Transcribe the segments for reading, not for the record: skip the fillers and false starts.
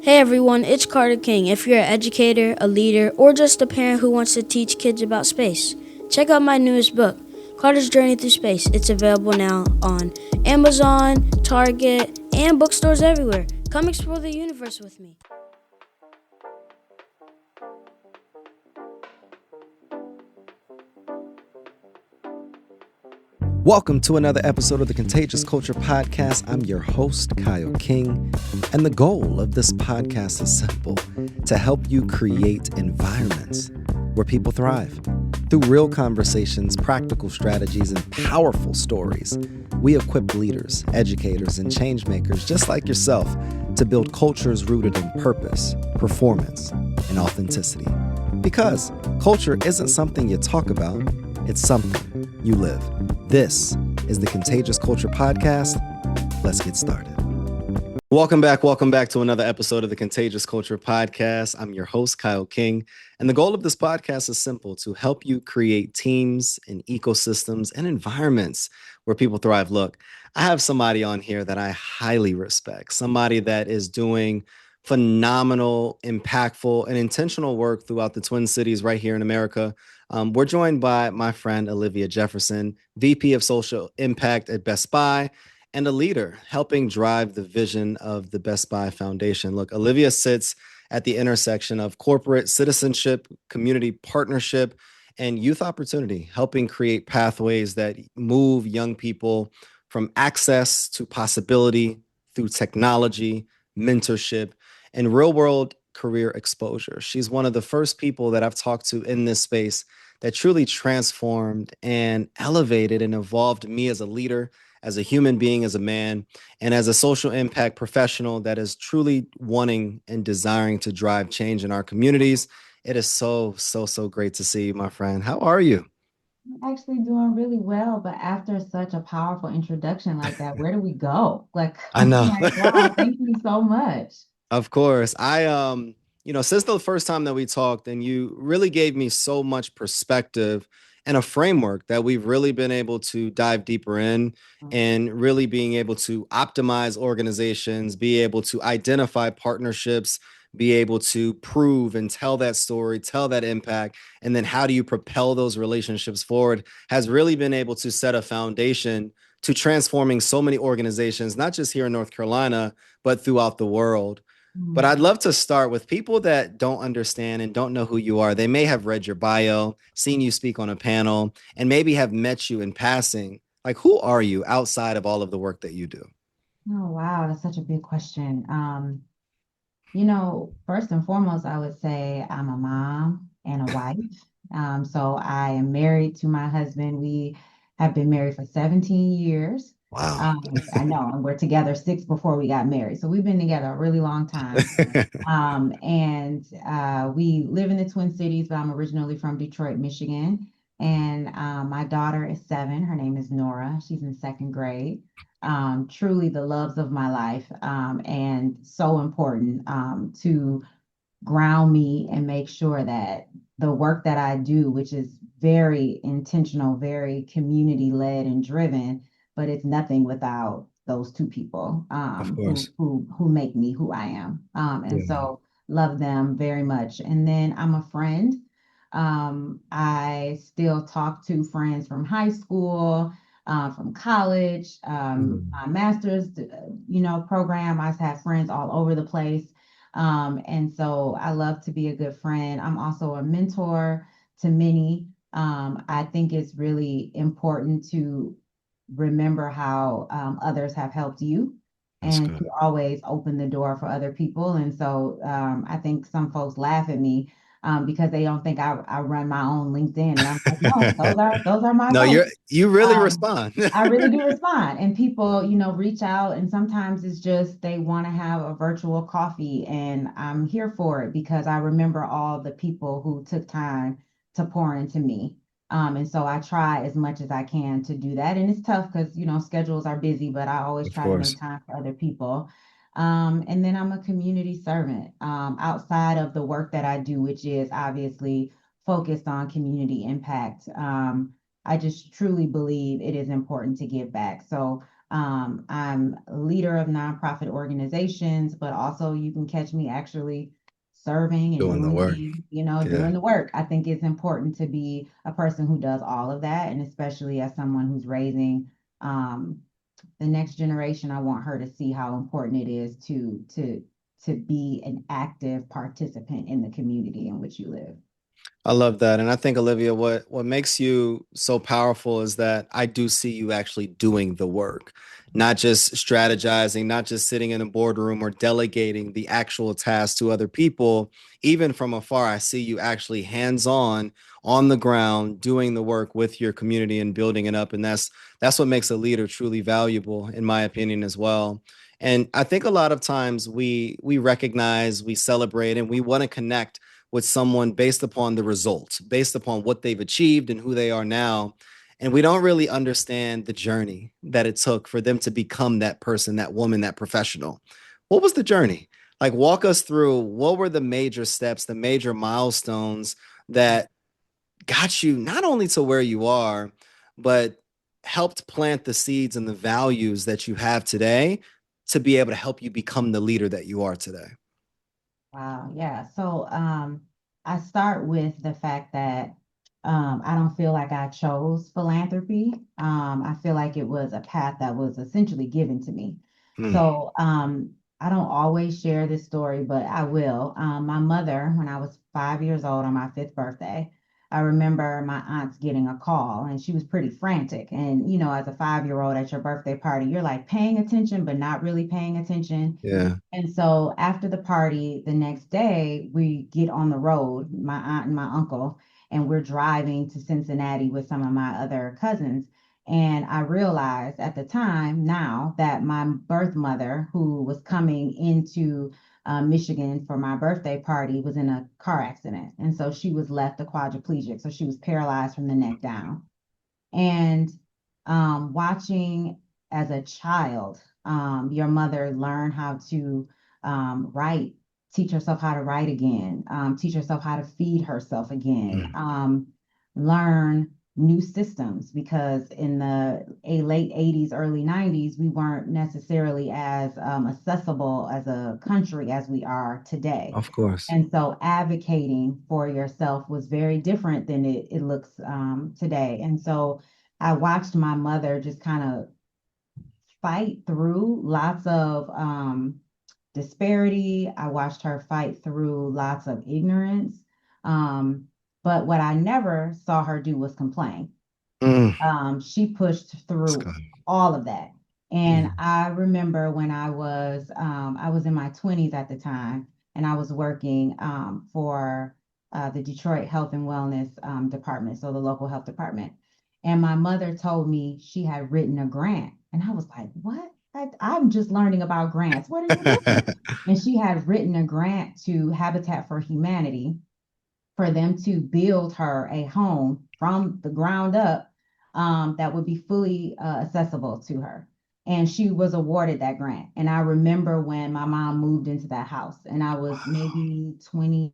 Hey everyone, it's Carter King. If you're an educator, a leader, or just a parent who wants to teach kids about space, check out my newest book, Carter's Journey Through Space. It's available now on Amazon, Target, and bookstores everywhere. Come explore the universe with me. Welcome to another episode of the Contagious Culture Podcast. I'm your host, Kyle King, and the goal of this podcast is simple: to help you create environments where people thrive. Through real conversations, practical strategies, and powerful stories, we equip leaders, educators, and change makers just like yourself to build cultures rooted in purpose, performance, and authenticity. Because culture isn't something you talk about, it's something you live. This is the Contagious Culture Podcast. Let's get started. Welcome back to another episode of the Contagious Culture Podcast. I'm your host, Kyle King, and the goal of this podcast is simple: to help you create teams and ecosystems and environments where people thrive. Look, I have somebody on here that I highly respect, somebody that is doing phenomenal, impactful, and intentional work throughout the Twin Cities right here in America. We're joined by my friend Olivia Jefferson, VP of Social Impact at Best Buy, and a leader helping drive the vision of the Best Buy Foundation. Look, Olivia sits at the intersection of corporate citizenship, community partnership, and youth opportunity, helping create pathways that move young people from access to possibility through technology, mentorship, and real-world career exposure. She's one of the first people that I've talked to in this space that truly transformed and elevated and evolved me as a leader, as a human being, as a man, and as a social impact professional that is truly wanting and desiring to drive change in our communities. It is so great to see you, my friend. How are you? I'm actually doing really well, but after such a powerful introduction like that, where do we go? Like, I I'm know. like, wow, thank you so much. Of course. Since the first time that we talked, and you really gave me so much perspective and a framework that we've really been able to dive deeper in, and really being able to optimize organizations, be able to identify partnerships, be able to prove and tell that story, tell that impact, and then how do you propel those relationships forward, has really been able to set a foundation to transforming so many organizations, not just here in North Carolina, but throughout the world. But I'd Mm. love to start with people that don't understand and don't know who you are. They may have read your bio, seen you speak on a panel, and maybe have met you in passing. Like, who are you outside of all of the work that you do? Oh, wow, that's such a big question. First and foremost, I would say I'm a mom and a wife. So I am married to my husband. We have been married for 17 years. Wow. I know, and we're together six before we got married. So we've been together a really long time. And we live in the Twin Cities, but I'm originally from Detroit, Michigan. And my daughter is 7. Her name is Nora. She's in second grade. Truly the loves of my life, and so important to ground me and make sure that the work that I do, which is very intentional, very community led and driven, but it's nothing without those two people Of who course. who make me who I am. And Yeah. so love them very much. And then I'm a friend. I still talk to friends from high school, from college, Mm. my master's, program. I have friends all over the place. And so I love to be a good friend. I'm also a mentor to many. I think it's really important to remember how others have helped you That's and to good. always open the door for other people. And so I think some folks laugh at me because they don't think I run my own LinkedIn. And I'm like, no, those are my No, folks. you really Um, respond. I really do respond, and people, reach out, and sometimes it's just they want to have a virtual coffee, and I'm here for it because I remember all the people who took time to pour into me. And so I try as much as I can to do that. And it's tough because, schedules are busy, but I always Of try to make course. time for other people. And then I'm a community servant outside of the work that I do, which is obviously focused on community impact. I just truly believe it is important to give back. So I'm a leader of nonprofit organizations, but also you can catch me actually serving and Doing the work. doing, Yeah. doing the work. I think it's important to be a person who does all of that. And especially as someone who's raising um, the next generation, I want her to see how important it is to be an active participant in the community in which you live. I love that. And I think, Olivia, what makes you so powerful is that I do see you actually doing the work, not just strategizing, not just sitting in a boardroom or delegating the actual task to other people. Even from afar, I see you actually on the ground, doing the work with your community and building it up. And that's what makes a leader truly valuable, in my opinion, as well. And I think a lot of times we recognize, we celebrate, and we want to connect with someone based upon the results, based upon what they've achieved and who they are now. And we don't really understand the journey that it took for them to become that person, that woman, that professional. What was the journey? Like, walk us through what were the major steps, the major milestones that got you not only to where you are, but helped plant the seeds and the values that you have today to be able to help you become the leader that you are today. Wow, yeah. So I start with the fact that I don't feel like I chose philanthropy. I feel like it was a path that was essentially given to me. Mm, So I don't always share this story, but I will. My mother, when I was 5 years old on my fifth birthday, I remember my aunts getting a call and she was pretty frantic. And, as a 5-year old at your birthday party, you're like paying attention, but not really paying attention. yeah. And so after the party, the next day, we get on the road, my aunt and my uncle, and we're driving to Cincinnati with some of my other cousins. And I realized at the time now that my birth mother, who was coming into Michigan for my birthday party, was in a car accident. And so she was left a quadriplegic. So she was paralyzed from the neck down. And watching as a child, your mother learn how to write, teach herself how to write again, teach herself how to feed herself again, Mm, learn new systems because in the late 80s, early 90s, we weren't necessarily as accessible as a country as we are today. of course. And so advocating for yourself was very different than it looks today. And so I watched my mother just kind of fight through lots of disparity. I watched her fight through lots of ignorance. Um, but what I never saw her do was complain. Mm, She pushed let's through go. all of that. And Mm, I remember when I was in my 20s at the time, and I was working for the Detroit Health and Wellness Department, so the local health department. And my mother told me she had written a grant. And I was like, what? I'm just learning about grants. What are you doing? And she had written a grant to Habitat for Humanity for them to build her a home from the ground up that would be fully accessible to her. And she was awarded that grant. And I remember when my mom moved into that house, and I was wow. maybe 20.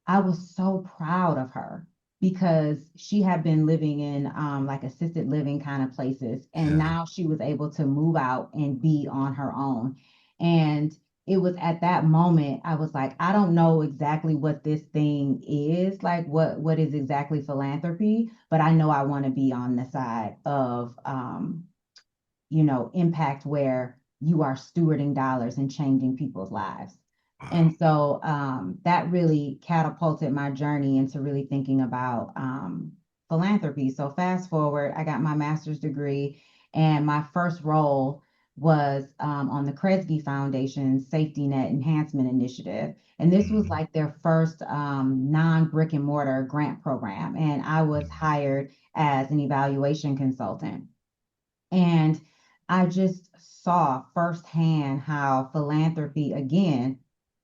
I was so proud of her because she had been living in like assisted living kind of places. And Yeah. now she was able to move out and be on her own. And it was at that moment I was like, I don't know exactly what this thing is, like what is exactly philanthropy, but I know I want to be on the side of impact where you are stewarding dollars and changing people's lives. Wow. And so that really catapulted my journey into really thinking about philanthropy. So fast forward, I got my master's degree, and my first role was on the Kresge Foundation Safety Net Enhancement Initiative. And this was Mm, like their first non-brick and mortar grant program. And I was mm, hired as an evaluation consultant. And I just saw firsthand how philanthropy, again,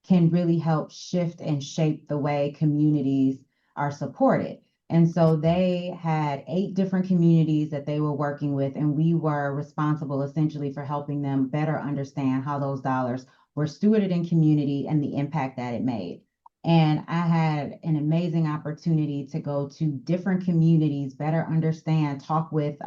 can really help shift and shape the way communities are supported. And so they had 8 different communities that they were working with, and we were responsible essentially for helping them better understand how those dollars were stewarded in community and the impact that it made. And I had an amazing opportunity to go to different communities, better understand, talk with,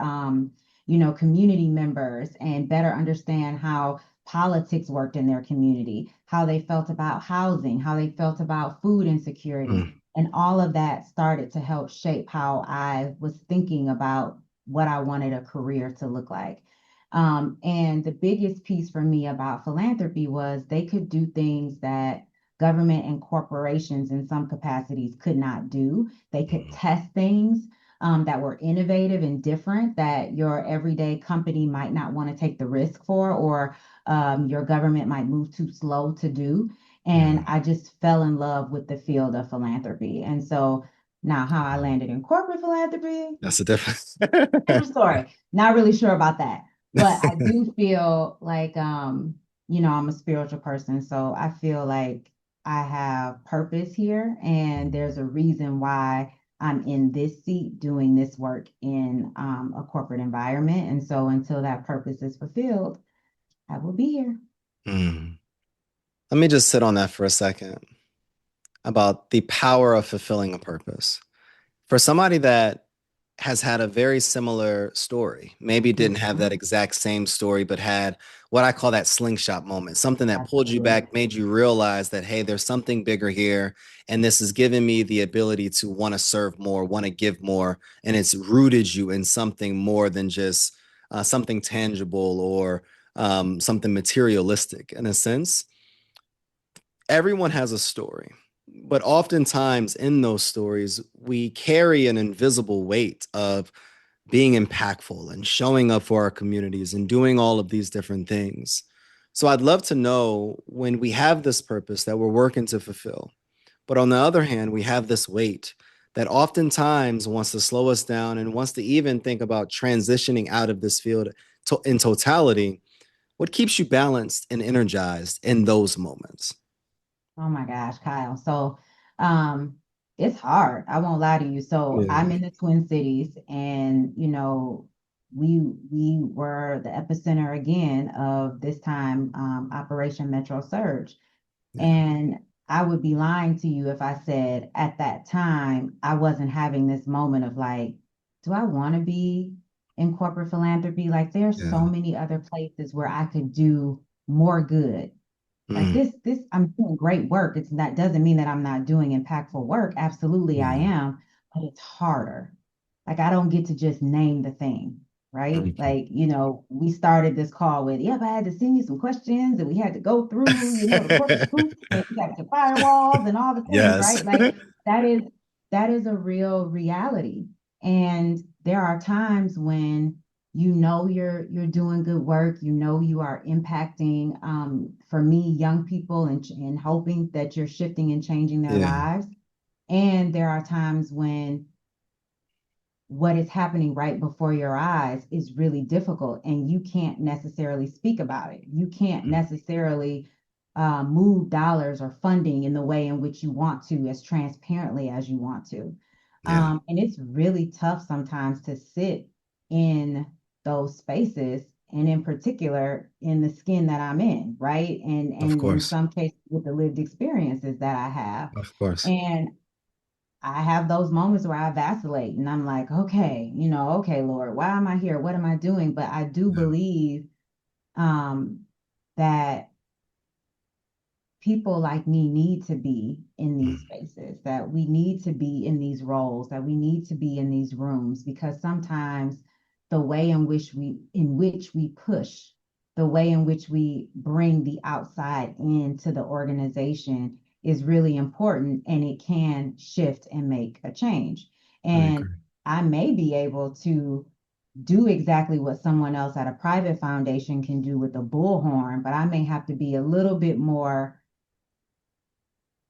community members and better understand how politics worked in their community, how they felt about housing, how they felt about food insecurity. Mm. And all of that started to help shape how I was thinking about what I wanted a career to look like. And the biggest piece for me about philanthropy was they could do things that government and corporations in some capacities could not do. They could Mm. test things that were innovative and different that your everyday company might not want to take the risk for, or your government might move too slow to do. And Mm. I just fell in love with the field of philanthropy. And so now, how I landed in corporate philanthropy, That's the difference. different story. Not really sure about that. But I do feel like I'm a spiritual person, so I feel like I have purpose here, and there's a reason why I'm in this seat doing this work in a corporate environment. And so until that purpose is fulfilled, I will be here. Mm. Let me just sit on that for a second about the power of fulfilling a purpose. For somebody that has had a very similar story, maybe didn't have that Mhm. exact same story, but had what I call that slingshot moment, something that pulled you Absolutely. back, made you realize that, hey, there's something bigger here. And this has given me the ability to want to serve more, want to give more. And it's rooted you in something more than just something tangible or something materialistic in a sense. Everyone has a story, but oftentimes in those stories, we carry an invisible weight of being impactful and showing up for our communities and doing all of these different things. So I'd love to know when we have this purpose that we're working to fulfill, but on the other hand, we have this weight that oftentimes wants to slow us down and wants to even think about transitioning out of this field in totality. What keeps you balanced and energized in those moments? Oh my gosh, Kyle. So, um, it's hard. I won't lie to you. So Yeah, I'm in the Twin Cities, and we were the epicenter again of this time, Operation Metro Surge. yeah, And I would be lying to you if I said at that time I wasn't having this moment of like, do I want to be in corporate philanthropy? Like, there's so yeah. many other places where I could do more good. Like Mm, this, I'm doing great work. It's that doesn't mean that I'm not doing impactful work. Absolutely, I mm, am, but it's harder. Like, I don't get to just name the thing, right? mm. Like, we started this call with, yep, I had to send you some questions and we had to go through, the corporate hoops and we got the firewalls and all the things, Yes. right? Like that is that is a real reality. And there are times when you're doing good work, you are impacting, for me, young people, and hoping that you're shifting and changing their Yeah, lives. And there are times when what is happening right before your eyes is really difficult and you can't necessarily speak about it. You can't necessarily move dollars or funding in the way in which you want to, as transparently as you want to. yeah, And it's really tough sometimes to sit in those spaces, and in particular in the skin that I'm in, right? of And in course. some cases with the lived experiences that I have. Of course. And I have those moments where I vacillate and I'm like, okay, okay, Lord, why am I here? What am I doing? But I do Yeah. believe um, that people like me need to be in these Mm, spaces, that we need to be in these roles, that we need to be in these rooms, because sometimes the way in which we push, the way in which we bring the outside into the organization is really important, and it can shift and make a change. I And agree. I may be able to do exactly what someone else at a private foundation can do with a bullhorn, but I may have to be a little bit more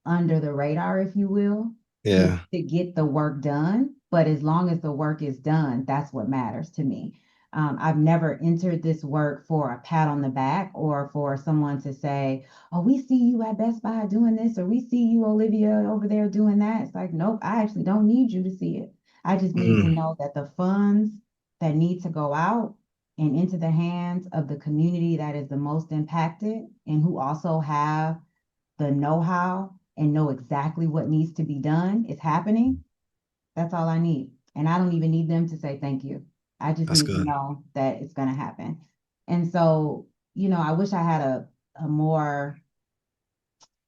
under the radar, if you will, to Yeah. get the work done. But as long as the work is done, that's what matters to me. I've never entered this work for a pat on the back or for someone to say, "Oh, we see you at Best Buy doing this," or "We see you, Olivia, over there doing that." It's like, nope, I actually don't need you to see it. I just need to Mm, know that the funds that need to go out and into the hands of the community that is the most impacted and who also have the know-how and know exactly what needs to be done is happening, that's all I need. And I don't even need them to say thank you. I just That's need to good. know that it's going to happen. And so, I wish I had a more,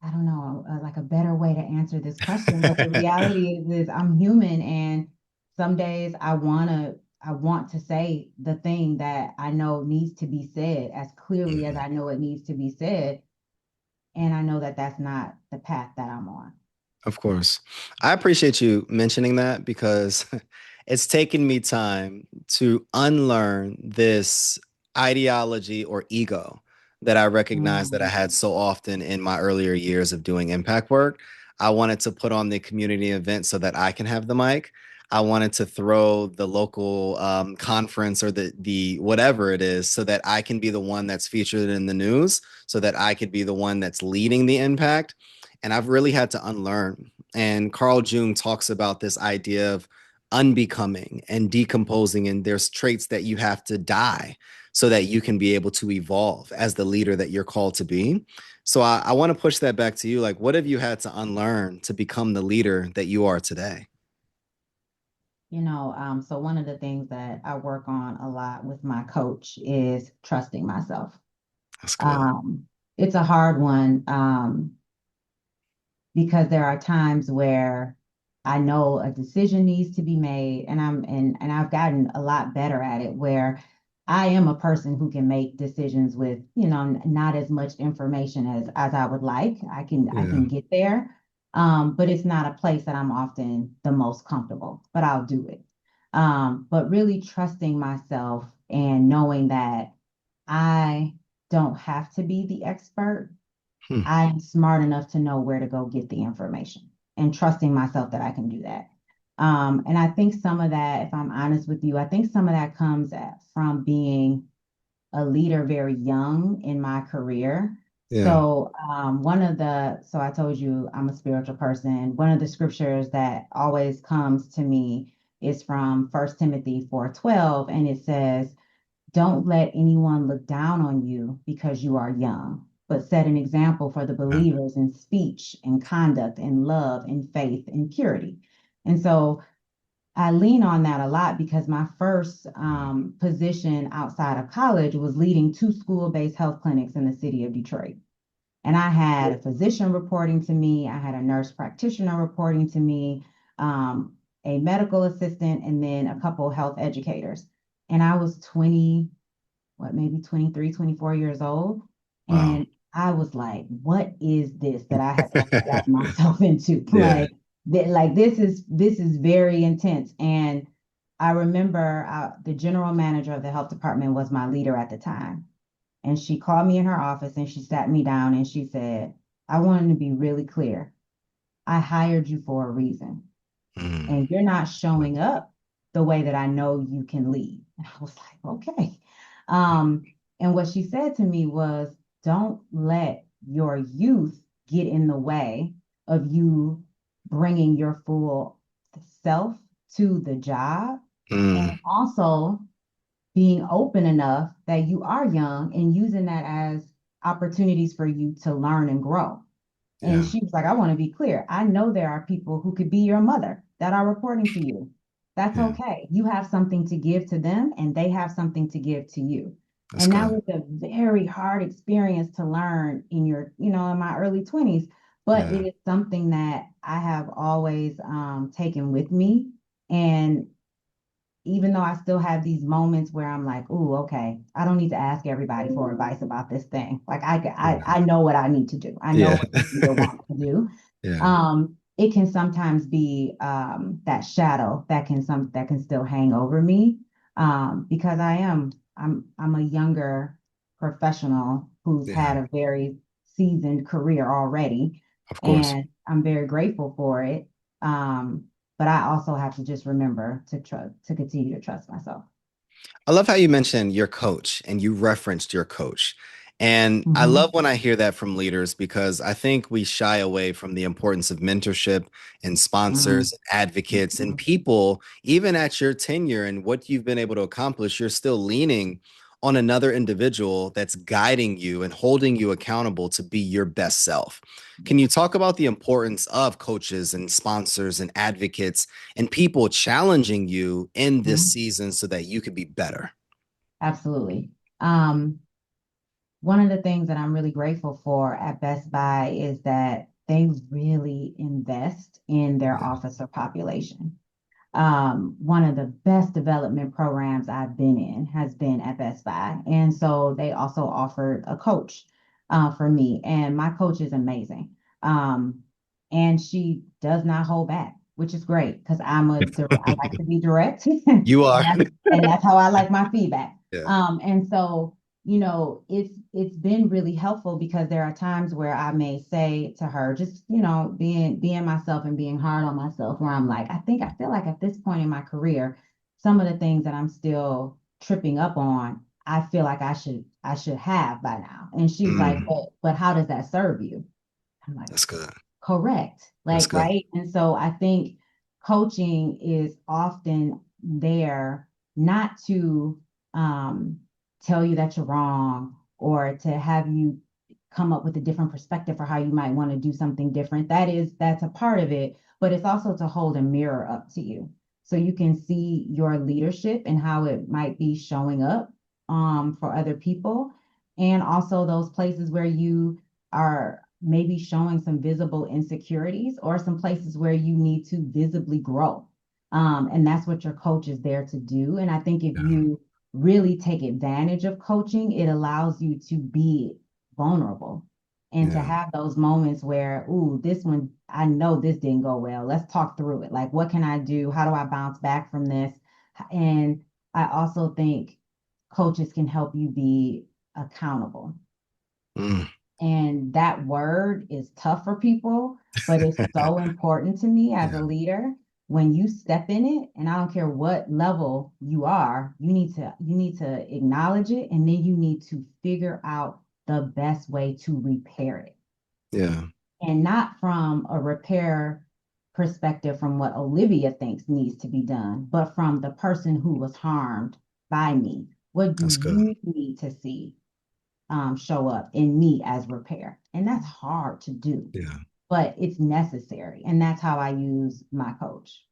I don't know, like a better way to answer this question. But the reality is I'm human, and some days I want to say the thing that I know needs to be said as clearly as Mhm. I know it needs to be said. And I know that that's not the path that I'm on. Of course. I appreciate you mentioning that because it's taken me time to unlearn this ideology or ego that I recognize that I Mm, had so often in my earlier years of doing impact work. I wanted to put on the community event so that I can have the mic. I wanted to throw the local conference or the whatever it is so that I can be the one that's featured in the news, so that I could be the one that's leading the impact. And I've really had to unlearn. And Carl Jung talks about this idea of unbecoming and decomposing. And there's traits that you have to die so that you can be able to evolve as the leader that you're called to be. So I want to push that back to you. Like, what have you had to unlearn to become the leader that you are today? so one of the things that I work on a lot with my coach is trusting myself. That's good. Um, it's a hard one. Because there are times where I know a decision needs to be made, and I've gotten a lot better at it, where I am a person who can make decisions with, not as much information as I would like. I Yeah. can get there. But it's not a place that I'm often the most comfortable, but I'll do it. But really trusting myself and knowing that I don't have to be the expert. Hmm. I'm smart enough to know where to go get the information, and trusting myself that I can do that. And I think some of that, if I'm honest with you, I think some of that comes from being a leader very young in my career. Yeah. So I told you I'm a spiritual person. One of the scriptures that always comes to me is from First Timothy 4:12, and it says, don't let anyone look down on you because you are young, but set an example for the Yeah. believers in speech and conduct and love and faith and purity. And so I lean on that a lot because my first position outside of college was leading two school-based health clinics in the city of Detroit. And I had a physician reporting to me, I had a nurse practitioner reporting to me, um, a medical assistant, and then a couple health educators. And I was 20, maybe 23, 24 years old. Wow. And I was like, what is this that I have got myself into? Yeah. This is very intense. And I remember the general manager of the health department was my leader at the time. And she called me in her office and she sat me down and she said, I wanted to be really clear. I hired you for a reason, Mm. and you're not showing up the way that I know you can lead. And I was like, okay. Um, and what she said to me was, don't let your youth get in the way of you bringing your full self to the job. And Mm. also being open enough that you are young and using that as opportunities for you to learn and grow. And Yeah. she was like, I want to be clear. I know there are people who could be your mother that are reporting to you. That's Yeah. okay. You have something to give to them, and they have something to give to you. That's And that good. was a very hard experience to learn in my early 20s. But Yeah. it is something that I have always taken with me. And even though I still have these moments where I'm like, "Ooh, okay, I don't need to ask everybody for advice about this thing. Like I know what I need to do. I know Yeah. what the leader wants to do." Yeah. It can sometimes be that shadow that can still hang over me, because I'm a younger professional who's Yeah. had a very seasoned career already, Of course. and I'm very grateful for it. Um, but I also have to just remember to continue to trust myself. I love how you mentioned your coach and you referenced your coach. And I love Mhm. when I hear that from leaders because I think we shy away from the importance of mentorship and Mhm. sponsors, advocates, and Mhm. people, even at your tenure and what you've been able to accomplish, you're still leaning on another individual that's guiding you and holding you accountable to be your best self. Can you talk about the importance of coaches and sponsors and advocates and people challenging you in this season so that you could be better? Absolutely. Um, One of the things that I'm really grateful for at Best Buy is that they really invest in their officer population. One of the best development programs I've been in has been at Best Buy. And so they also offered a coach for me. And my coach is amazing. And she does not hold back, which is great because I like to be direct. You are. And that's how I like my feedback. Yeah. And so, it's been really helpful because there are times where I may say to her, just, being myself and being hard on myself, where I'm like, I feel like at this point in my career, some of the things that I'm still tripping up on, I feel like I should have by now. And she's like, but how does that serve you? I'm like, That's good. correct. That's Like, good. right. And so I think coaching is often there not to tell you that you're wrong or to have you come up with a different perspective for how you might want to do something different. That's a part of it, but it's also to hold a mirror up to you so you can see your leadership and how it might be showing up for other people, and also those places where you are maybe showing some visible insecurities or some places where you need to visibly grow. And that's what your coach is there to do. And I think if Yeah. you really take advantage of coaching, it allows you to be vulnerable and to Yeah. have those moments where, ooh, this one, I know this didn't go well. Let's talk through it. Like, what can I do? How do I bounce back from this? And I also think coaches can help you be accountable. Mm. And that word is tough for people, but it's so important to me as a Yeah. leader. When you step in it, and I don't care what level you are, you need to acknowledge it, and then you need to figure out the best way to repair it. Yeah. And not from a repair perspective from what Olivia thinks needs to be done, but from the person who was harmed by me. What do That's good. you need to see show up in me as repair? And that's hard to do, Yeah. but it's necessary. And that's how I use my coach.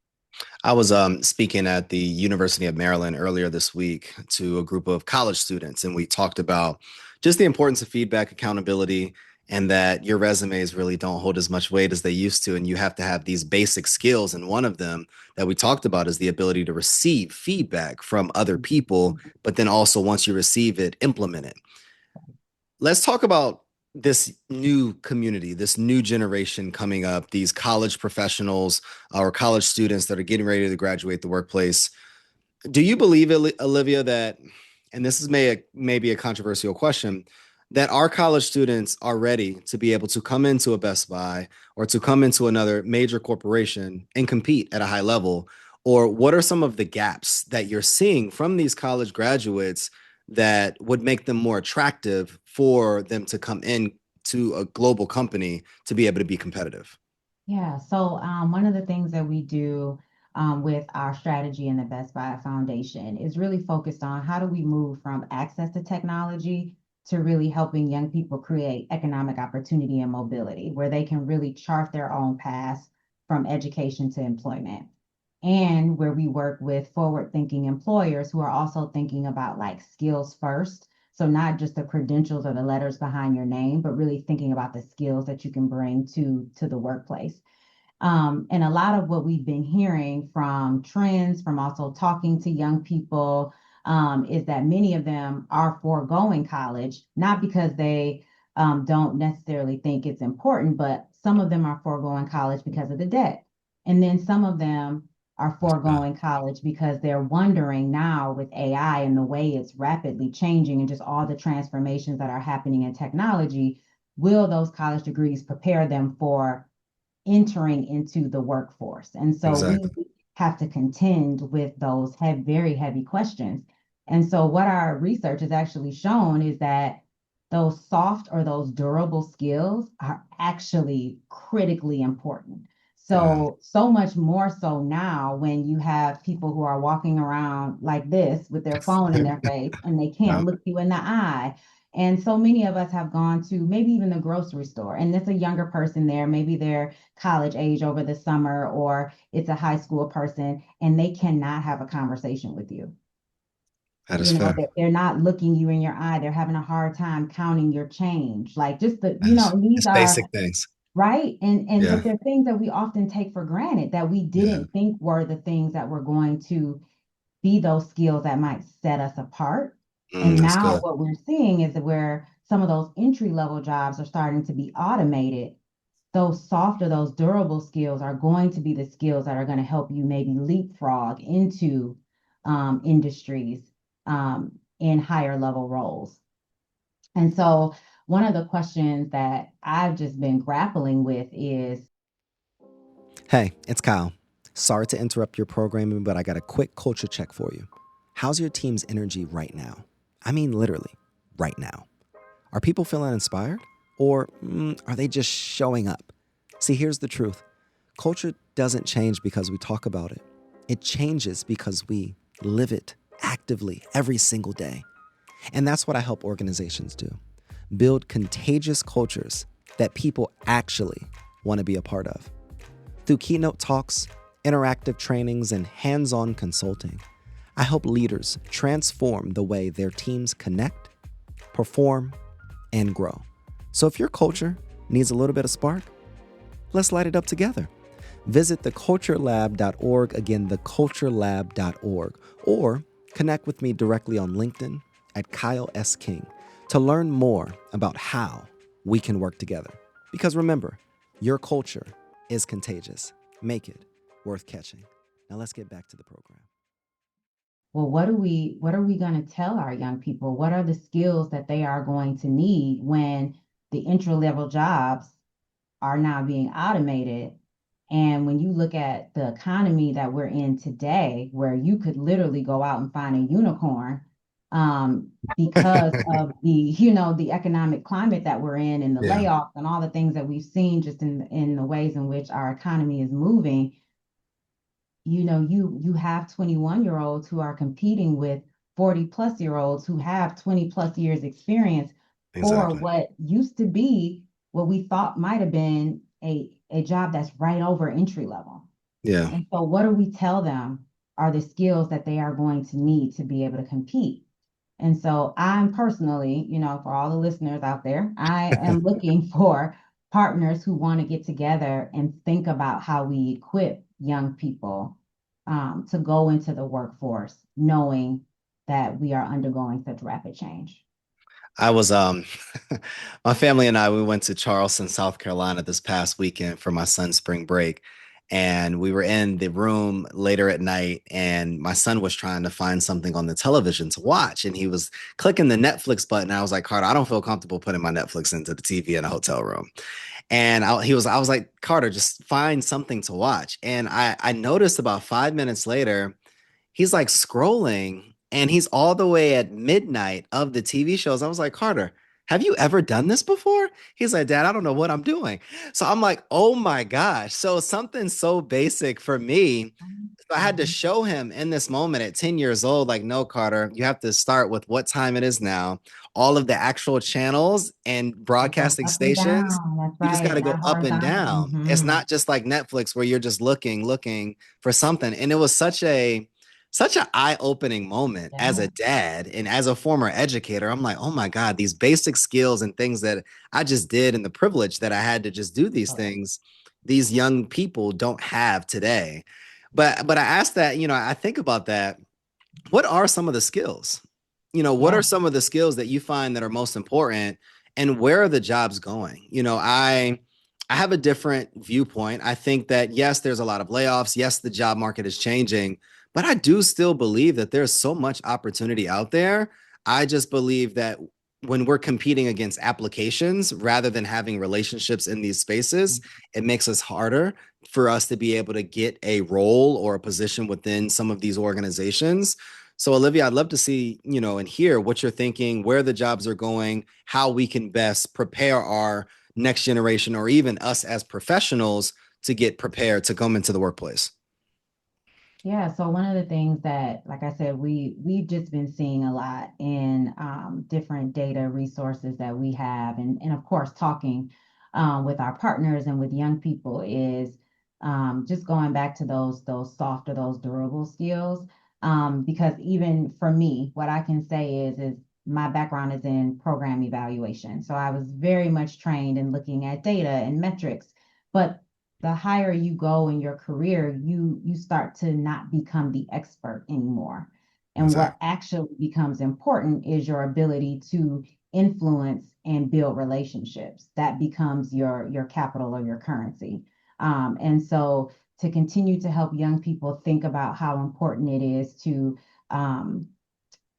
I was speaking at the University of Maryland earlier this week to a group of college students, and we talked about just the importance of feedback, accountability, and that your resumes really don't hold as much weight as they used to. And you have to have these basic skills. And one of them that we talked about is the ability to receive feedback from other people, but then also once you receive it, implement it. Let's talk about this new community, this new generation coming up, these college professionals or college students that are getting ready to graduate the workplace. Do you believe, Olivia, that, and this is maybe a controversial question, that our college students are ready to be able to come into a Best Buy or to come into another major corporation and compete at a high level? Or what are some of the gaps that you're seeing from these college graduates that would make them more attractive for them to come in to a global company to be able to be competitive? Yeah. So one of the things that we do with our strategy in the Best Buy Foundation is really focused on how do we move from access to technology to really helping young people create economic opportunity and mobility, where they can really chart their own path from education to employment. And where we work with forward-thinking employers who are also thinking about like skills first. So not just the credentials or the letters behind your name, but really thinking about the skills that you can bring to the workplace. And a lot of what we've been hearing from trends, from also talking to young people, is that many of them are foregoing college, not because they don't necessarily think it's important, but some of them are foregoing college because of the debt. And then some of them are foregoing college because they're wondering now with AI and the way it's rapidly changing and just all the transformations that are happening in technology, will those college degrees prepare them for entering into the workforce? And so we Exactly. have to contend with those very heavy questions. And so what our research has actually shown is that those soft or those durable skills are actually critically important. Wow. So much more so now when you have people who are walking around like this with their phone in their face and they Yeah. can't look you in the eye. And so many of us have gone to maybe even the grocery store, and it's a younger person there. Maybe they're college age over the summer, or it's a high school person, and they cannot have a conversation with you. That is fair. They're not looking you in your eye. They're having a hard time counting your change. Like just Yes. these It's are basic things. right. And Yeah. but they're things that we often take for granted that we Yeah. didn't think were the things that were going to be those skills that might set us apart. And That's now good. what we're seeing is that where some of those entry level jobs are starting to be automated, those softer, those durable skills are going to be the skills that are going to help you maybe leapfrog into industries in higher level roles. And so, one of the questions that I've just been grappling with is Hey, it's Kyle. Sorry to interrupt your programming, but I got a quick culture check for you. How's your team's energy right now? I mean, literally, right now. Are people feeling inspired? Or are they just showing up? See, here's the truth culture doesn't change because we talk about it, it changes because we live it actively every single day. And that's what I help organizations do, build contagious cultures that people actually want to be a part of. Through keynote talks, interactive trainings, and hands on consulting, I help leaders transform the way their teams connect, perform, and grow. So if your culture needs a little bit of spark, let's light it up together. Visit theculturelab.org, again, theculturelab.org, or connect with me directly on LinkedIn at Kyle S. King to learn more about how we can work together. Because remember, your culture is contagious. Make it worth catching. Now let's get back to the program. well, what are we going to tell our young people? What are the skills that they are going to need when the entry level jobs are now being automated? And when you look at the economy that we're in today, where you could literally go out and find a unicorn because of the economic climate that we're in and the Yeah. layoffs and all the things that we've seen just in the ways in which our economy is moving, you have 21-year-olds who are competing with 40-plus-year-olds who have 20-plus years experience for Exactly. what used to be what we thought might have been a job that's right over entry level. Yeah. And so what do we tell them are the skills that they are going to need to be able to compete? And so I'm personally, for all the listeners out there, I am looking for partners who want to get together and think about how we equip young people to go into the workforce, knowing that we are undergoing such rapid change. I was my family and I, we went to Charleston, South Carolina this past weekend for my son's spring break. And we were in the room later at night, and my son was trying to find something on the television to watch. And he was clicking the Netflix button. I was like, Carter, I don't feel comfortable putting my Netflix into the TV in a hotel room. And I was like, Carter, just find something to watch. And I noticed about 5 minutes later, he's like scrolling and he's all the way at midnight of the TV shows. I was like, Carter, have you ever done this before? He's like, Dad, I don't know what I'm doing. So I'm like, oh my gosh. So something so basic for me, I had to Mhm. show him in this moment at 10 years old, like, no, Carter, you have to start with what time it is now, all of the actual channels and It goes broadcasting up and stations. down. That's You just got right. to go Not up and horizontal. down. It's not just like Netflix where you're just looking for something. And it was such an eye-opening moment as Yeah. a dad and as a former educator. I'm like, oh my God, these basic skills and things that I just did and the privilege that I had to just do these Correct. things, these young people don't have today. But I asked that, I think about that. What are some of the skills? What are Yeah. some of the skills that you find that are most important, and where are the jobs going? I have a different viewpoint. I think that yes, there's a lot of layoffs. Yes, the job market is changing, but I do still believe that there's so much opportunity out there. I just believe that when we're competing against applications rather than having relationships in these spaces, it makes us harder for us to be able to get a role or a position within some of these organizations. So, Olivia, I'd love to see, and hear what you're thinking, where the jobs are going, how we can best prepare our next generation or even us as professionals to get prepared to come into the workplace? Yeah, so one of the things that, like I said, we've just been seeing a lot in different data resources that we have, and of course talking with our partners and with young people is just going back to those soft or those durable skills. Because even for me, what I can say is my background is in program evaluation, so I was very much trained in looking at data and metrics, but the higher you go in your career, you start to not become the expert anymore. And what Exactly. actually becomes important is your ability to influence and build relationships. That becomes your capital or your currency. And so to continue to help young people think about how important it is to um,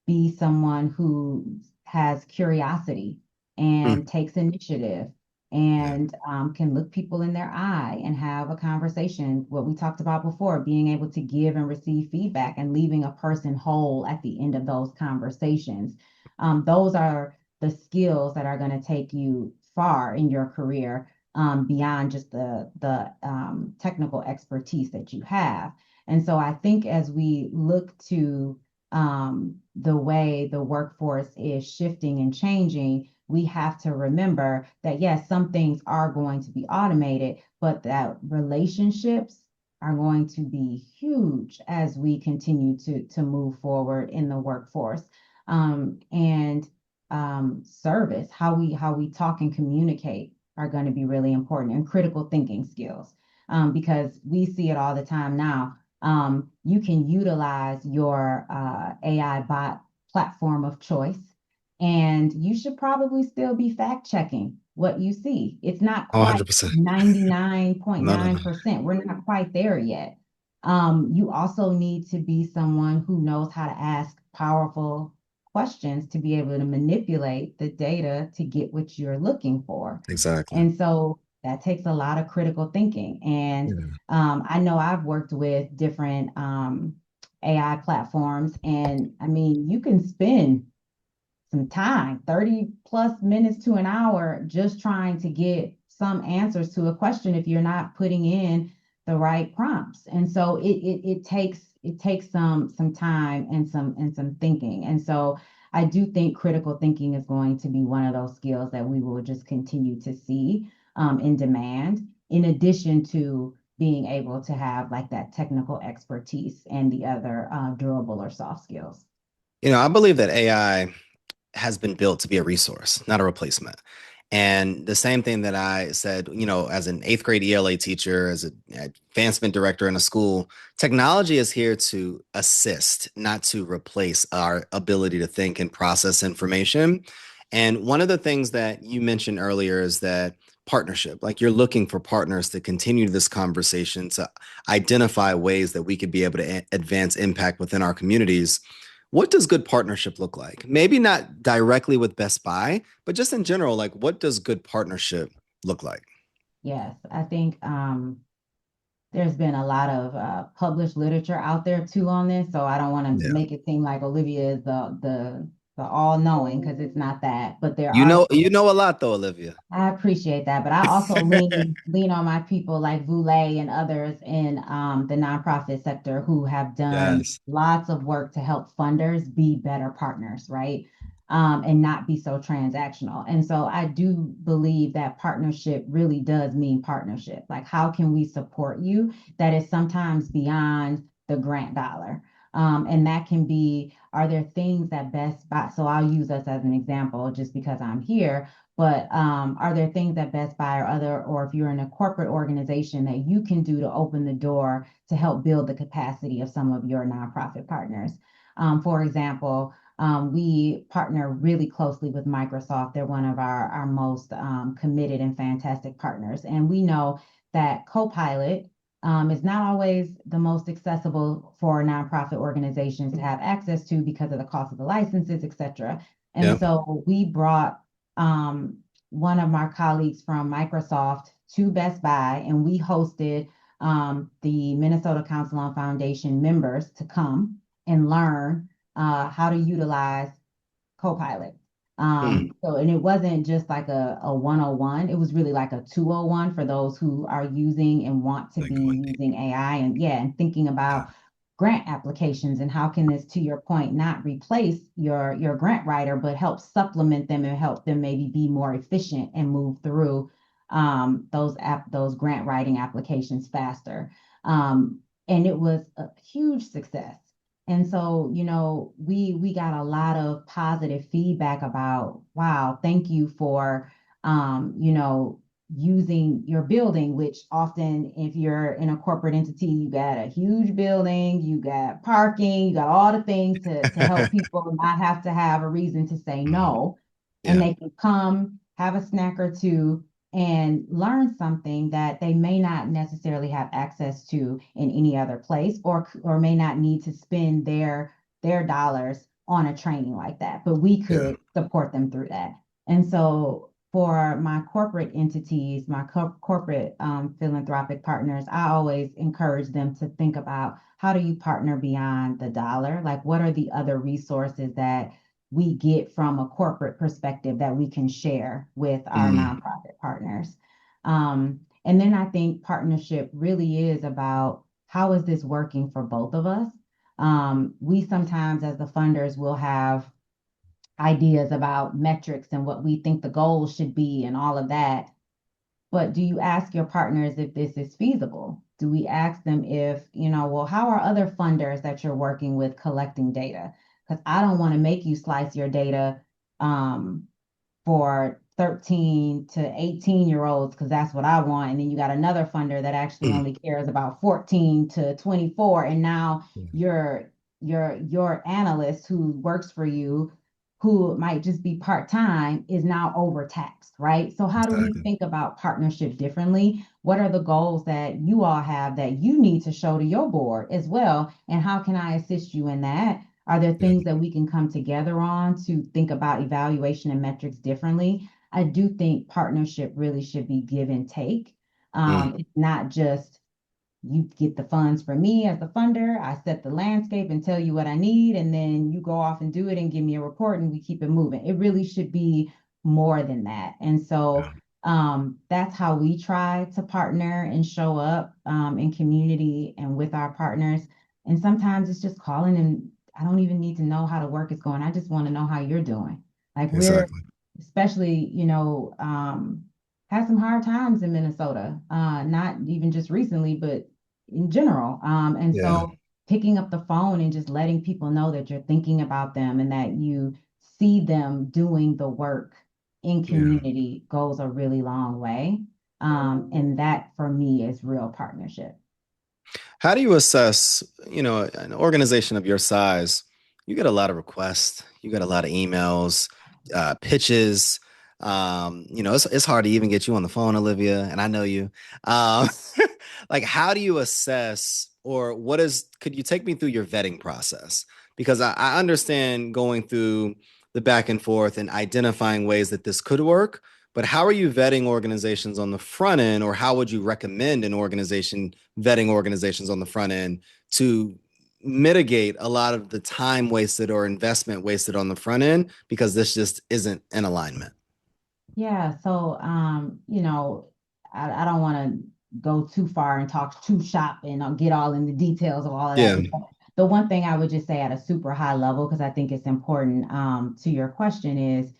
be someone who has curiosity Mm, and takes initiative yeah, and can look people in their eye and have a conversation. What we talked about before, being able to give and receive feedback and leaving a person whole at the end of those conversations. Those are the skills that are going to take you far in your career beyond just the technical expertise that you have. And so I think as we look to the way the workforce is shifting and changing, we have to remember that yes, some things are going to be automated, but that relationships are going to be huge as we continue to move forward in the workforce. And service, how we talk and communicate are going to be really important, and critical thinking skills. Because we see it all the time now. You can utilize your AI bot platform of choice, and you should probably still be fact checking what you see. It's not quite 100%. No, no, no. 99.9%. We're not quite there yet. You also need to be someone who knows how to ask powerful questions to be able to manipulate the data to get what you're looking for. Exactly. And so that takes a lot of critical thinking. And Yeah. I know I've worked with different AI platforms, and I mean, you can spend some time, 30 plus minutes to an hour, just trying to get some answers to a question if you're not putting in the right prompts. And so it takes some time and some thinking. And so I do think critical thinking is going to be one of those skills that we will just continue to see in demand, in addition to being able to have like that technical expertise and the other durable or soft skills. I believe that AI has been built to be a resource, not a replacement. And the same thing that I said, as an eighth grade ELA teacher, as an advancement director in a school, technology is here to assist, not to replace our ability to think and process information. And one of the things that you mentioned earlier is that partnership, like you're looking for partners to continue this conversation, to identify ways that we could be able to advance impact within our communities. What does good partnership look like? Maybe not directly with Best Buy, but just in general, like what does good partnership look like? Yes, I think there's been a lot of published literature out there too on this, so I don't want to Yeah. make it seem like Olivia is the all-knowing, because it's not that. But there You are know, some. you know a lot though, Olivia. I appreciate that, but I also lean on my people like Voulet and others in the nonprofit sector who have done Yes. lots of work to help funders be better partners, right? And not be so transactional. And so I do believe that partnership really does mean partnership. Like, how can we support you? That is sometimes beyond the grant dollar. And that can be, are there things that Best Buy, so I'll use us as an example just because I'm here, but are there things that Best Buy or other, or if you're in a corporate organization, that you can do to open the door to help build the capacity of some of your nonprofit partners? For example, we partner really closely with Microsoft. They're one of our most committed and fantastic partners. And we know that Copilot is not always the most accessible for nonprofit organizations to have access to because of the cost of the licenses, et cetera. And Yeah. so we brought um, one of my colleagues from Microsoft to Best Buy, and we hosted the Minnesota Council on Foundation members to come and learn how to utilize Copilot. Mm. So, and it wasn't just like a 101, it was really like a 201 for those who are using and want to Like be going deep. using AI and yeah, and thinking about grant applications and how can this, to your point, not replace your grant writer, but help supplement them and help them maybe be more efficient and move through those grant writing applications faster. And it was a huge success. And so, we got a lot of positive feedback about, wow, thank you for, using your building, which often, if you're in a corporate entity, you got a huge building, you got parking, you got all the things to help people not have to have a reason to say Mhm. no. And Yeah. they can come, have a snack or two, and learn something that they may not necessarily have access to in any other place, or may not need to spend their dollars on a training like that, but we Yeah. could support them through that. And so for my corporate entities, my corporate philanthropic partners, I always encourage them to think about, how do you partner beyond the dollar? Like, what are the other resources that we get from a corporate perspective that we can share with our Mm. nonprofit partners? And then I think partnership really is about, how is this working for both of us? We sometimes, as the funders, will have ideas about metrics and what we think the goals should be and all of that. But do you ask your partners if this is feasible? Do we ask them if, well, how are other funders that you're working with collecting data? Because I don't want to make you slice your data um, for 13 to 18-year-olds because that's what I want. And then you got another funder that actually Mm. only cares about 14 to 24. And now Yeah. your analyst who works for you, who might just be part-time, is now overtaxed, right? So how do we Exactly. think about partnership differently? What are the goals that you all have that you need to show to your board as well? And how can I assist you in that? Are there Yeah. things that we can come together on to think about evaluation and metrics differently? I do think partnership really should be give and take. Mm. It's not just, you get the funds from me as the funder, I set the landscape and tell you what I need, and then you go off and do it and give me a report and we keep it moving. It really should be more than that. And so Yeah. that's how we try to partner and show up in community and with our partners. And sometimes it's just calling, and I don't even need to know how the work is going. I just want to know how you're doing. Like, we're, Exactly. especially, had some hard times in Minnesota, not even just recently, but in general. And Yeah. so picking up the phone and just letting people know that you're thinking about them and that you see them doing the work in Yeah. community goes a really long way. And that for me is real partnership. How do you assess, an organization of your size? You get a lot of requests, you get a lot of emails, pitches. It's hard to even get you on the phone, Olivia, and I know you. Um, like, how do you assess, or could you take me through your vetting process? Because I understand going through the back and forth and identifying ways that this could work, but how are you vetting organizations on the front end, or how would you recommend an organization vetting organizations on the front end to mitigate a lot of the time wasted or investment wasted on the front end because this just isn't in alignment? Yeah, so I don't want to go too far and talk too shop and I'll get all in the details of all of that. Yeah. But the one thing I would just say at a super high level, because I think it's important to your question, is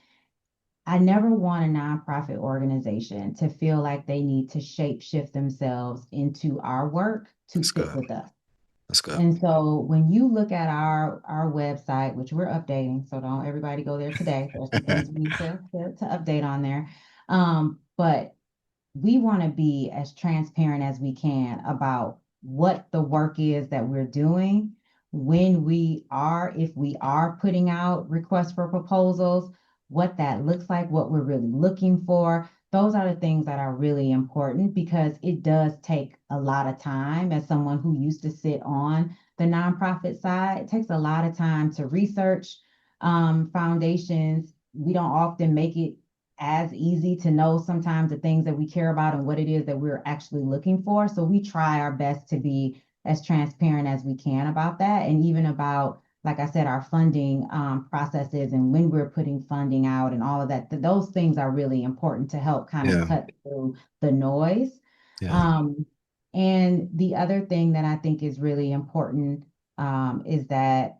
I never want a nonprofit organization to feel like they need to shape shift themselves into our work to That's fit good. with us. That's good. And so when you look at our website, which we're updating, so don't everybody go there today. There's some things we need to update on there. But we want to be as transparent as we can about what the work is that we're doing, when if we are putting out requests for proposals, what that looks like, what we're really looking for. Those are the things that are really important because it does take a lot of time. As someone who used to sit on the nonprofit side, it takes a lot of time to research foundations. We don't often make it as easy to know sometimes the things that we care about and what it is that we're actually looking for. So we try our best to be as transparent as we can about that, and even about like I said, our funding processes and when we're putting funding out and all of that, those things are really important to help kind of Yeah. cut through the noise. Yeah. Um, and the other thing that I think is really important is that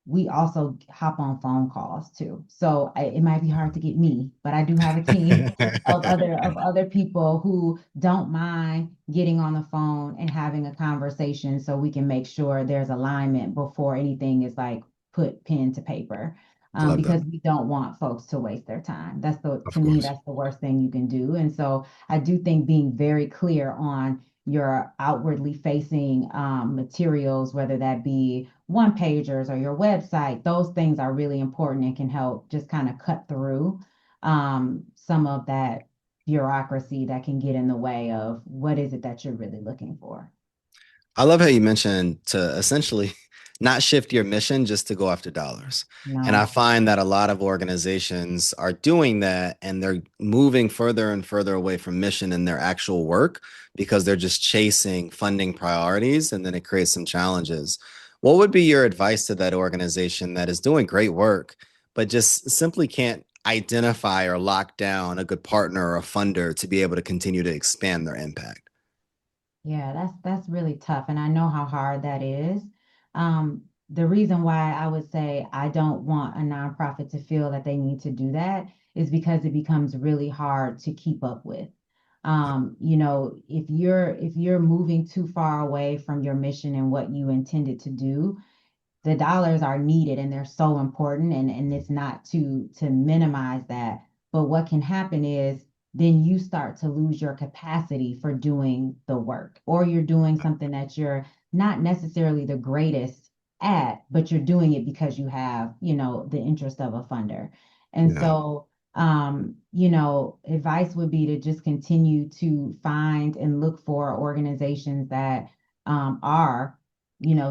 we also hop on phone calls too. So it might be hard to get me, but I do have a team of other people who don't mind getting on the phone and having a conversation so we can make sure there's alignment before anything is like put pen to paper. I love that. Because we don't want folks to waste their time. Of To me, course. that's the worst thing you can do. And so I do think being very clear on your outwardly facing materials, whether that be one pagers or your website, those things are really important and can help just kind of cut through some of that bureaucracy that can get in the way of what is it that you're really looking for. I love how you mentioned to essentially not shift your mission just to go after dollars. And I No. find that a lot of organizations are doing that and they're moving further and further away from mission in their actual work because they're just chasing funding priorities and then it creates some challenges. What would be your advice to that organization that is doing great work, but just simply can't identify or lock down a good partner or a funder to be able to continue to expand their impact? Yeah, that's really tough, and I know how hard that is. The reason why I would say I don't want a nonprofit to feel that they need to do that is because it becomes really hard to keep up with. If you're moving too far away from your mission and what you intended to do, the dollars are needed and they're so important and it's not to minimize that, but what can happen is then you start to lose your capacity for doing the work, or you're doing something that you're not necessarily the greatest at, but you're doing it because you have, the interest of a funder. And Yeah. so advice would be to just continue to find and look for organizations that are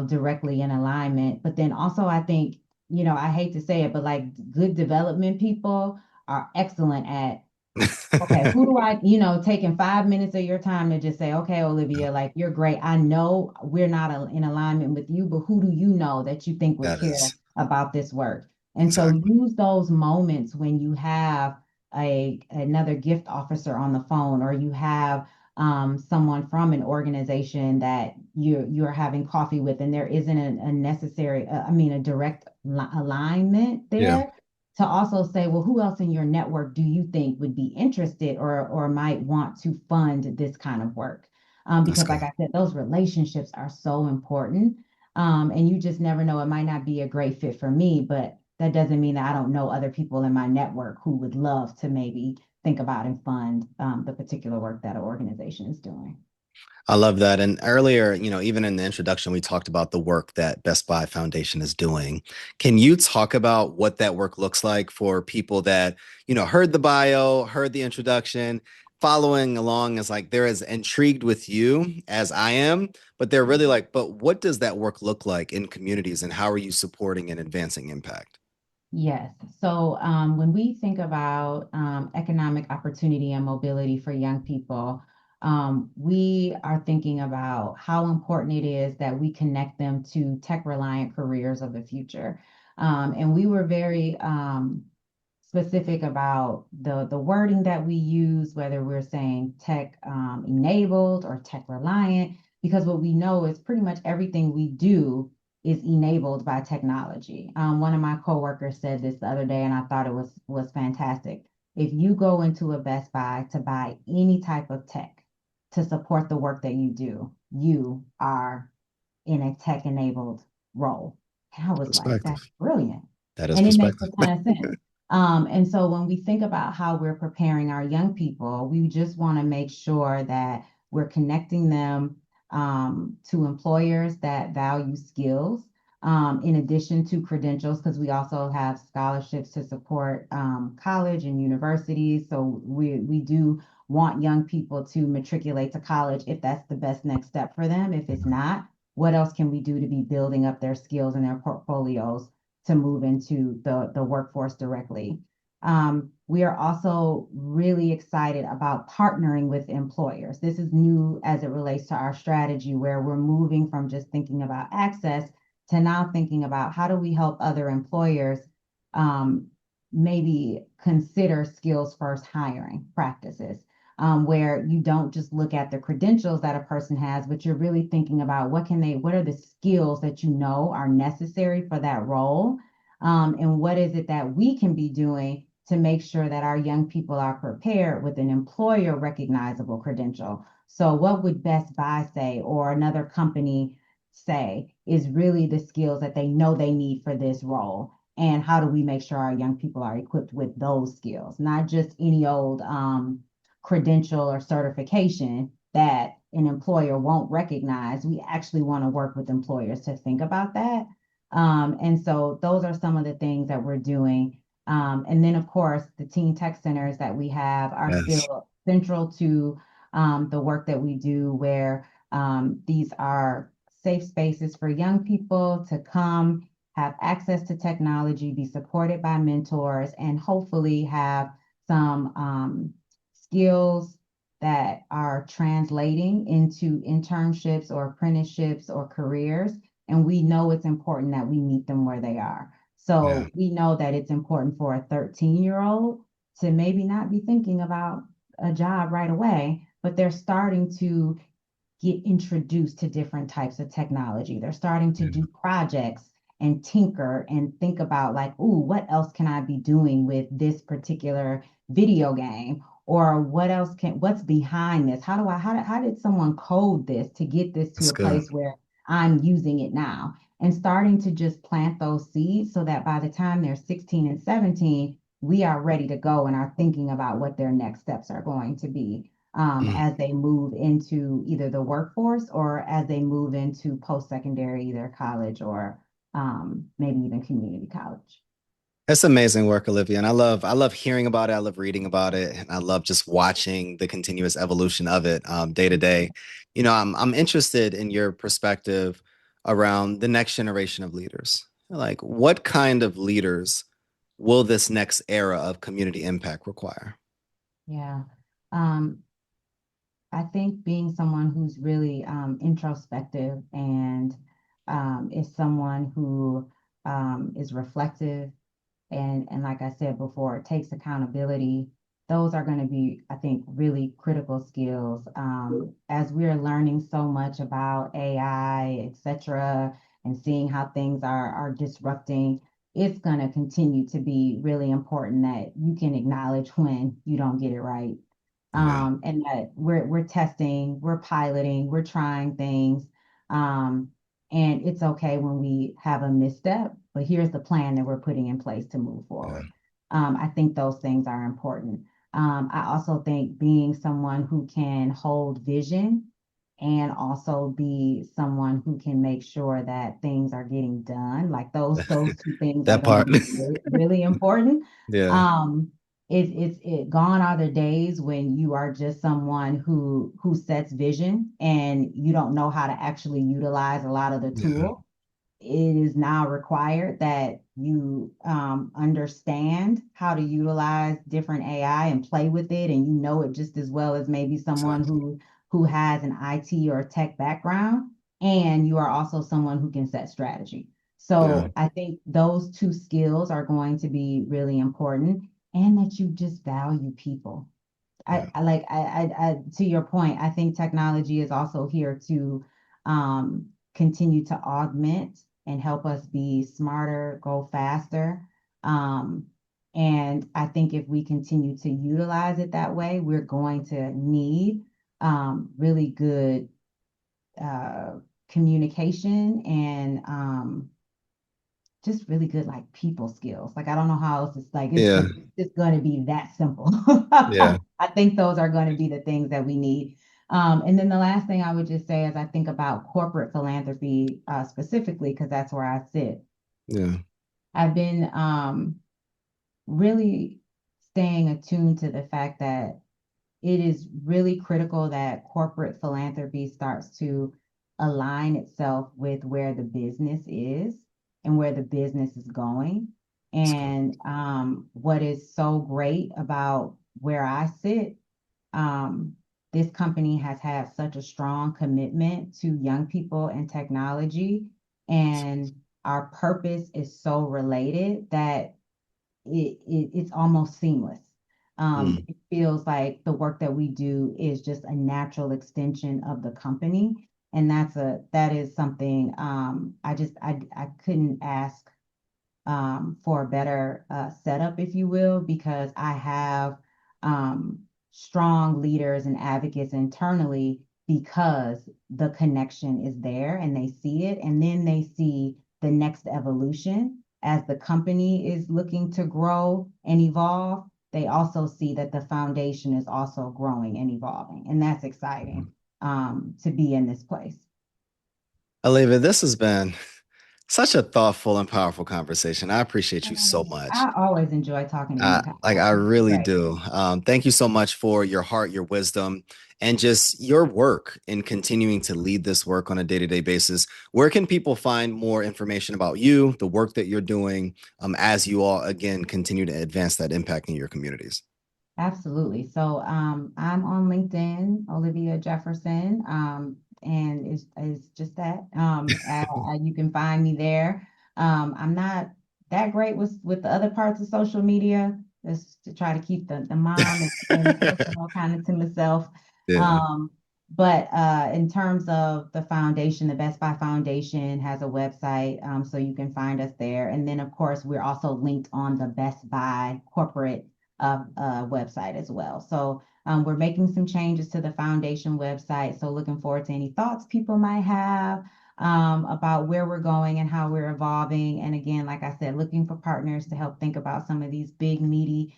directly in alignment. But then also, I think, I hate to say it, but like good development people are excellent at, okay, who do I, taking 5 minutes of your time to just say, okay, Olivia, like you're great. I know we're not in alignment with you, but who do you know that you think would That care is about this work? And so exactly. use those moments when you have another gift officer on the phone, or you have someone from an organization that you're having coffee with, and there isn't a necessary, a direct alignment Yeah, there, to also say, well, who else in your network do you think would be interested or might want to fund this kind of work? that's Because, like good. I said, those relationships are so important. And you just never know. It might not be a great fit for me, but that doesn't mean that I don't know other people in my network who would love to maybe think about and fund the particular work that an organization is doing. I love that. And earlier, even in the introduction, we talked about the work that Best Buy Foundation is doing. Can you talk about what that work looks like for people that, heard the bio, heard the introduction, following along as like they're as intrigued with you as I am, but they're really like, but what does that work look like in communities and how are you supporting and advancing impact? Yes. So when we think about economic opportunity and mobility for young people, we are thinking about how important it is that we connect them to tech-reliant careers of the future. And we were very specific about the wording that we use, whether we're saying tech enabled or tech reliant, because what we know is pretty much everything we do is enabled by technology. One of my coworkers said this the other day, and I thought it was fantastic. If you go into a Best Buy to buy any type of tech to support the work that you do, you are in a tech enabled role. And I was like, that's Perspective. brilliant. That is And it makes perspective. a ton of sense. And so when we think about how we're preparing our young people, we just want to make sure that we're connecting them to employers that value skills, in addition to credentials, because we also have scholarships to support college and universities. So we do want young people to matriculate to college if that's the best next step for them. If it's not, what else can we do to be building up their skills and their portfolios to move into the workforce directly? We are also really excited about partnering with employers. This is new as it relates to our strategy, where we're moving from just thinking about access to now thinking about how do we help other employers um, maybe consider skills first hiring practices, where you don't just look at the credentials that a person has, but you're really thinking about what are the skills that you know are necessary for that role, and what is it that we can be doing to make sure that our young people are prepared with an employer recognizable credential. So what would Best Buy say, or another company say, is really the skills that they know they need for this role? And how do we make sure our young people are equipped with those skills, not just any old credential or certification that an employer won't recognize? We actually want to work with employers to think about that. And so those are some of the things that we're doing. And then, of course, the teen tech centers that we have are Yes. still central to the work that we do, where these are safe spaces for young people to come, have access to technology, be supported by mentors, and hopefully have some skills that are translating into internships or apprenticeships or careers. And we know it's important that we meet them where they are. Yeah. So we know that it's important for a 13-year-old to maybe not be thinking about a job right away, but they're starting to get introduced to different types of technology. They're starting to Yeah. do projects and tinker and think about, like, ooh, what else can I be doing with this particular video game? Or what's behind this? How did someone code this to get this to That's a good. place where I'm using it now? And starting to just plant those seeds so that by the time they're 16 and 17, we are ready to go and are thinking about what their next steps are going to be, Mm. as they move into either the workforce or as they move into post-secondary, either college or maybe even community college. It's amazing work, Olivia. And I love hearing about it. I love reading about it. And I love just watching the continuous evolution of it day to day. I'm interested in your perspective around the next generation of leaders. Like, what kind of leaders will this next era of community impact require? Yeah. Um, I think being someone who's really introspective and is someone who is reflective, and like I said before, takes accountability. Those are going to be, I think, really critical skills. As we're learning so much about AI, et cetera, and seeing how things are disrupting, it's going to continue to be really important that you can acknowledge when you don't get it right. Yeah. And that we're testing, we're piloting, we're trying things. Um, and it's okay when we have a misstep, but here's the plan that we're putting in place to move Yeah. forward. I think those things are important. I also think being someone who can hold vision and also be someone who can make sure that things are getting done, like those two things are That going to part. be really, really important. Yeah. Um, it gone are the days when you are just someone who sets vision and you don't know how to actually utilize a lot of the Yeah. tool. It is now required that you understand how to utilize different AI and play with it, and you know it just as well as maybe someone Exactly. who has an IT or tech background, and you are also someone who can set strategy. Yeah. So I think those two skills are going to be really important, and that you just value people. Yeah. To your point, I think technology is also here to continue to augment and help us be smarter, go faster. Um, and I think if we continue to utilize it that way, we're going to need really good uh, communication and just really good like people skills. Like I don't know how else it's like Yeah. it's just going to be that simple. Yeah. I think those are going to be the things that we need. And then the last thing I would just say as I think about corporate philanthropy specifically, because that's where I sit, Yeah. I've been really staying attuned to the fact that it is really critical that corporate philanthropy starts to align itself with where the business is and where the business is going. That's good. And what is so great about where I sit, um, this company has had such a strong commitment to young people and technology. and our purpose is so related that it's almost seamless. It feels like the work that we do is just a natural extension of the company. And that is something I couldn't ask for a better setup, if you will, because I have strong leaders and advocates internally because the connection is there and they see it, and then they see the next evolution as the company is looking to grow and evolve. They also see that the foundation is also growing and evolving, and that's exciting to be in this place. Olivia, this has been such a thoughtful and powerful conversation. I appreciate you so much. I always enjoy talking to you, Kyle. I really Right. do. Thank you so much for your heart, your wisdom, and just your work in continuing to lead this work on a day-to-day basis. Where can people find more information about you, the work that you're doing, as you all, again, continue to advance that impact in your communities? Absolutely. So I'm on LinkedIn, Olivia Jefferson, and it's just that. You can find me there. I'm not that great with the other parts of social media, just to try to keep the mom and personal kind of to myself. Yeah. But in terms of the foundation, the Best Buy Foundation has a website, so you can find us there. And then, of course, we're also linked on the Best Buy corporate website as well. So we're making some changes to the foundation website. So looking forward to any thoughts people might have about where we're going and how we're evolving. And again, like I said, looking for partners to help think about some of these big, meaty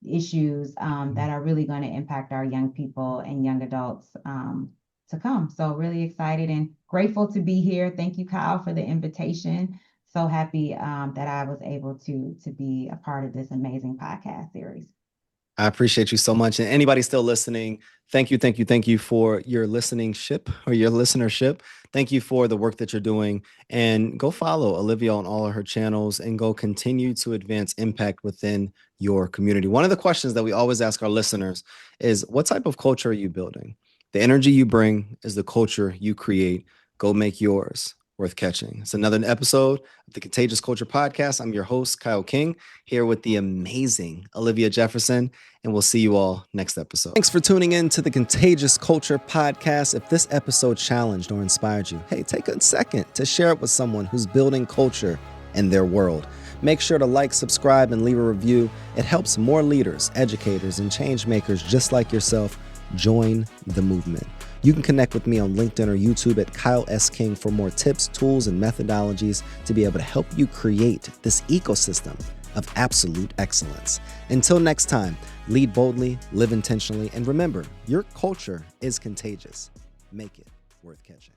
issues that are really going to impact our young people and young adults to come. So really excited and grateful to be here. Thank you, Kyle, for the invitation. So happy that I was able to be a part of this amazing podcast series. I appreciate you so much. And anybody still listening, thank you for your listenership. Thank you for the work that you're doing. And go follow Olivia on all of her channels and go continue to advance impact within your community. One of the questions that we always ask our listeners is, what type of culture are you building? The energy you bring is the culture you create. Go make yours worth catching. It's another episode of the Contagious Culture Podcast. I'm your host, Kyle King, here with the amazing Olivia Jefferson, and we'll see you all next episode. Thanks for tuning in to the Contagious Culture Podcast. If this episode challenged or inspired you, hey, take a second to share it with someone who's building culture in their world. Make sure to like, subscribe, and leave a review. It helps more leaders, educators, and change makers just like yourself join the movement. You can connect with me on LinkedIn or YouTube at Kyle S. King for more tips, tools, and methodologies to be able to help you create this ecosystem of absolute excellence. Until next time, lead boldly, live intentionally, and remember, your culture is contagious. Make it worth catching.